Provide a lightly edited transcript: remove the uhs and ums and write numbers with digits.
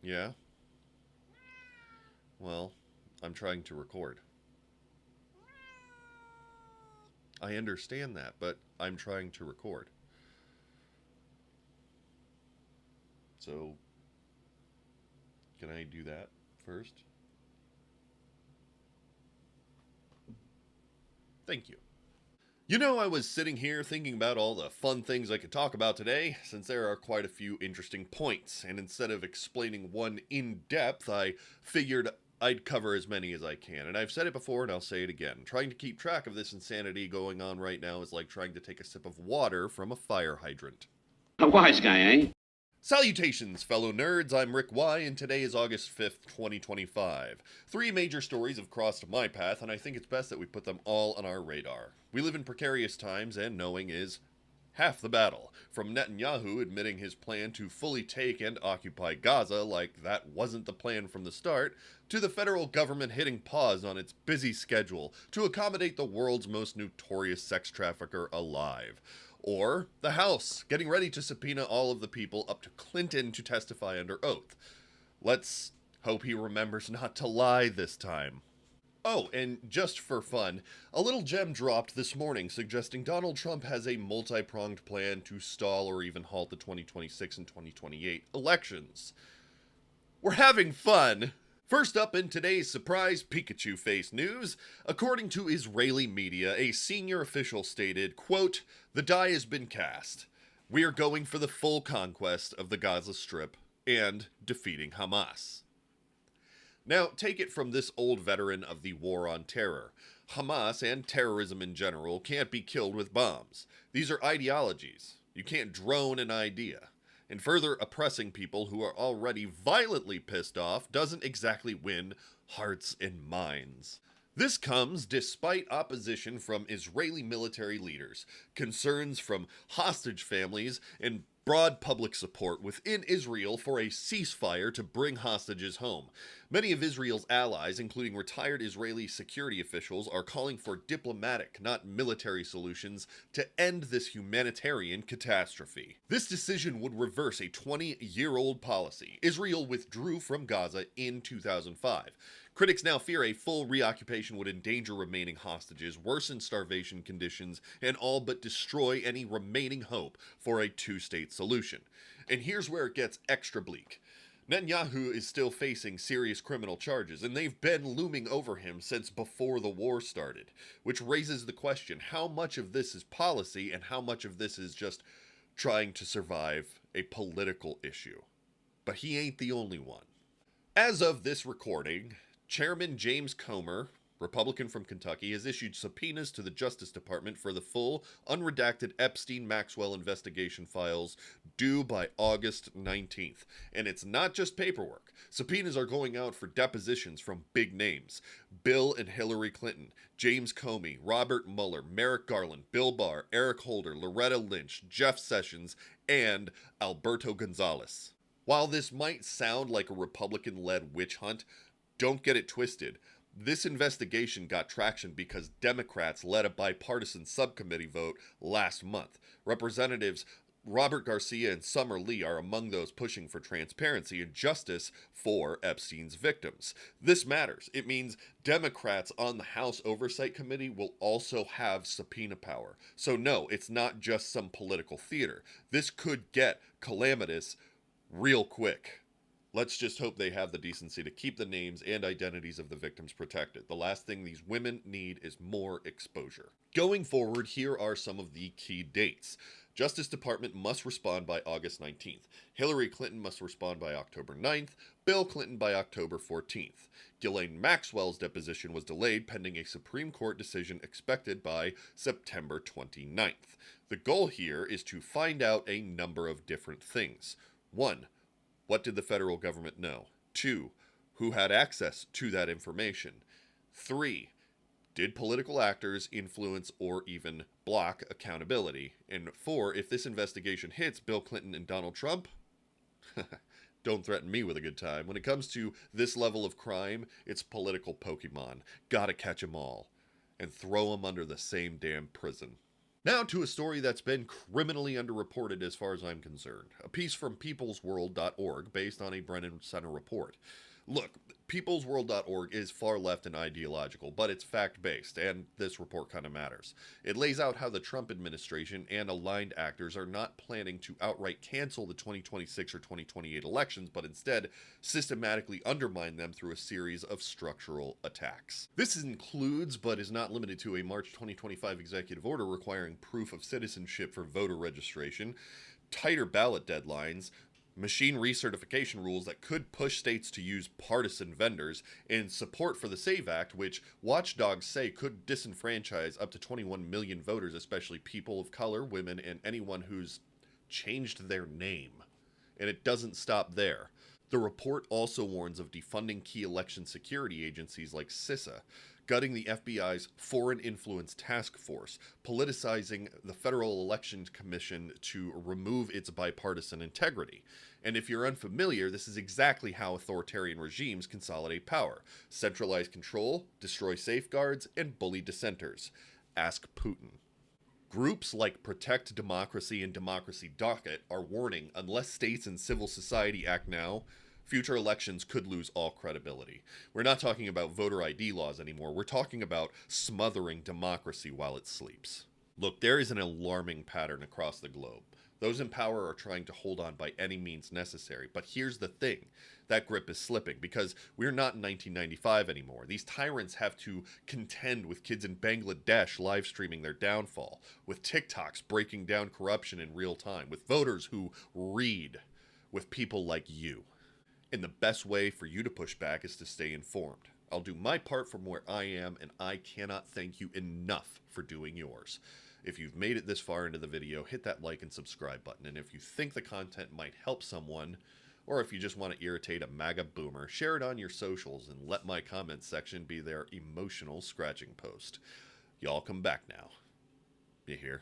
Yeah? Well, I'm trying to record. I understand that, but I'm trying to record. So, can I do that first? Thank you. You know, I was sitting here thinking about all the fun things I could talk about today, since there are quite a few interesting points, and instead of explaining one in depth, I figured I'd cover as many as I can. And I've said it before and I'll say it again. Trying to keep track of this insanity going on right now is like trying to take a sip of water from a fire hydrant. A wise guy, eh? Salutations, fellow nerds. I'm Rick Y, and today is August 5th, 2025. Three major stories have crossed my path, and I think it's best that we put them all on our radar. We live in precarious times, and knowing is half the battle. From Netanyahu admitting his plan to fully take and occupy Gaza like that wasn't the plan from the start, to the federal government hitting pause on its busy schedule to accommodate the world's most notorious sex trafficker alive. Or the House getting ready to subpoena all of the people up to Clinton to testify under oath. Let's hope he remembers not to lie this time. Oh, and just for fun, a little gem dropped this morning suggesting Donald Trump has a multi-pronged plan to stall or even halt the 2026 and 2028 elections. We're having fun! First up in today's surprise Pikachu face news, according to Israeli media, a senior official stated, quote, "The die has been cast. We are going for the full conquest of the Gaza Strip and defeating Hamas." Now, take it from this old veteran of the war on terror. Hamas and terrorism in general can't be killed with bombs. These are ideologies. You can't drone an idea. And further oppressing people who are already violently pissed off doesn't exactly win hearts and minds. This comes despite opposition from Israeli military leaders, concerns from hostage families, and broad public support within Israel for a ceasefire to bring hostages home. Many of Israel's allies, including retired Israeli security officials, are calling for diplomatic, not military solutions to end this humanitarian catastrophe. This decision would reverse a 20-year-old policy. Israel withdrew from Gaza in 2005. Critics now fear a full reoccupation would endanger remaining hostages, worsen starvation conditions, and all but destroy any remaining hope for a two-state solution. And here's where it gets extra bleak. Netanyahu is still facing serious criminal charges, and they've been looming over him since before the war started, which raises the question, how much of this is policy and how much of this is just trying to survive a political issue? But he ain't the only one. As of this recording, Chairman James Comer, Republican from Kentucky, has issued subpoenas to the Justice Department for the full, unredacted Epstein-Maxwell investigation files due by August 19th. And it's not just paperwork. Subpoenas are going out for depositions from big names. Bill and Hillary Clinton, James Comey, Robert Mueller, Merrick Garland, Bill Barr, Eric Holder, Loretta Lynch, Jeff Sessions, and Alberto Gonzales. While this might sound like a Republican-led witch hunt, don't get it twisted. This investigation got traction because Democrats led a bipartisan subcommittee vote last month. Representatives Robert Garcia and Summer Lee are among those pushing for transparency and justice for Epstein's victims. This matters. It means Democrats on the House Oversight Committee will also have subpoena power. So no, it's not just some political theater. This could get calamitous real quick. Let's just hope they have the decency to keep the names and identities of the victims protected. The last thing these women need is more exposure. Going forward, here are some of the key dates. Justice Department must respond by August 19th. Hillary Clinton must respond by October 9th. Bill Clinton by October 14th. Ghislaine Maxwell's deposition was delayed pending a Supreme Court decision expected by September 29th. The goal here is to find out a number of different things. 1. What did the federal government know? 2. Who had access to that information? 3. Did political actors influence or even block accountability? And 4. If this investigation hits Bill Clinton and Donald Trump, don't threaten me with a good time. When it comes to this level of crime, it's political Pokemon. Gotta catch 'em all. And throw 'em under the same damn prison. Now to a story that's been criminally underreported as far as I'm concerned. A piece from peoplesworld.org based on a Brennan Center report. Look, peoplesworld.org is far left and ideological, but it's fact-based, and this report kind of matters. It lays out how the Trump administration and aligned actors are not planning to outright cancel the 2026 or 2028 elections, but instead systematically undermine them through a series of structural attacks. This includes, but is not limited to, a March 2025 executive order requiring proof of citizenship for voter registration, tighter ballot deadlines, machine recertification rules that could push states to use partisan vendors, and support for the SAVE Act, which watchdogs say could disenfranchise up to 21 million voters, especially people of color, women, and anyone who's changed their name. And it doesn't stop there. The report also warns of defunding key election security agencies like CISA, gutting the FBI's Foreign Influence Task Force, politicizing the Federal Election Commission to remove its bipartisan integrity. And if you're unfamiliar, this is exactly how authoritarian regimes consolidate power: centralize control, destroy safeguards, and bully dissenters. Ask Putin. Groups like Protect Democracy and Democracy Docket are warning unless states and civil society act now, future elections could lose all credibility. We're not talking about voter ID laws anymore. We're talking about smothering democracy while it sleeps. Look, there is an alarming pattern across the globe. Those in power are trying to hold on by any means necessary. But here's the thing. That grip is slipping because we're not in 1995 anymore. These tyrants have to contend with kids in Bangladesh live streaming their downfall, with TikToks breaking down corruption in real time, with voters who read, with people like you. And the best way for you to push back is to stay informed. I'll do my part from where I am, and I cannot thank you enough for doing yours. If you've made it this far into the video, hit that like and subscribe button. And if you think the content might help someone, or if you just want to irritate a MAGA boomer, share it on your socials and let my comments section be their emotional scratching post. Y'all come back now. You hear?